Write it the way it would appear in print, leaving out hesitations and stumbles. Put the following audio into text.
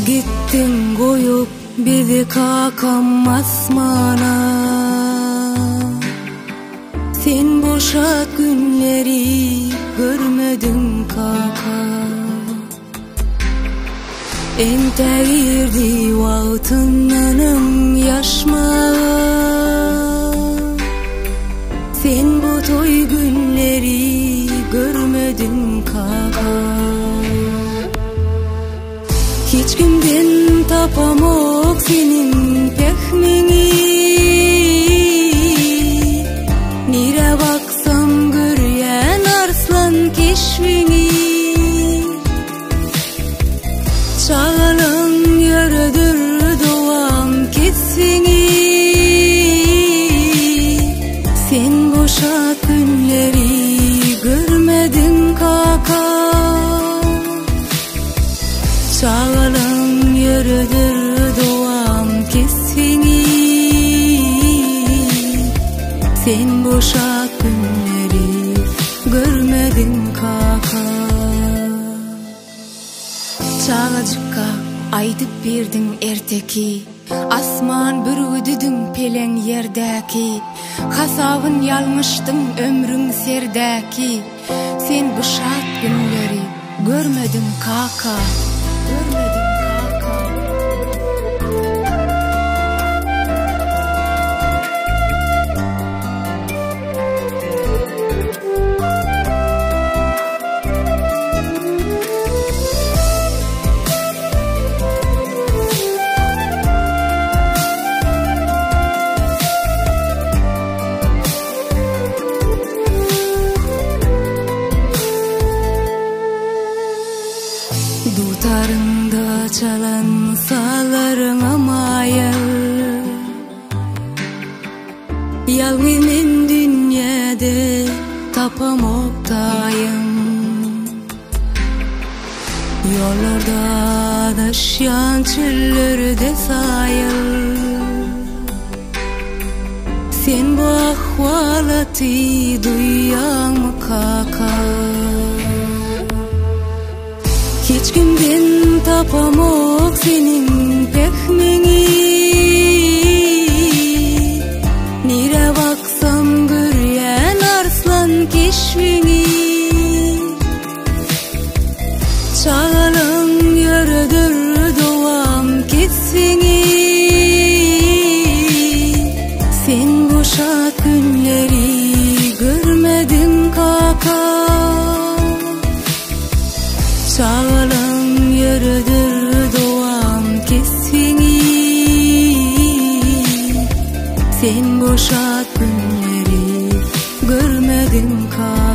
Gittin koyup bizi kakam asmana. Sen boşat günleri görmedin kaka. Ente girdi vaktinim yaşmağa. Sen bu toy günleri görmedin kaka. Hiç kimden tapamok senin pehmeni. Nire baksam göryen arslan keşfini. Çağalın yürüdür doğam kesini. Sen boşa günleri görmedin kaka. Çağalın yürüdür doğam kesini. Sen boşa günleri görmedin kaka. Çağacıkka aydıp birdin erteki. Asman bürüdüdün pelen yerdeki. Hasabın yalmıştın ömrün serdeki. Sen bu şat günleri görmedin kaka. Görmedin kaka. Dutarında çalan sağlarına mayal. Yalgının dünyada tapamoktayım. Yollarda daşyan çöllerde sayıl. Sen bu ahvalatı duyan mı kaka? Hiç kimden tapamok senin pehmeni. Nire baksam göryen arslan keşfini. Çağalın yürüdür doğam kesini. Sen boşat günleri görmedin kaka. Çağalın yürüdür doğam kesini. Sen boşat günleri görmedin kaka.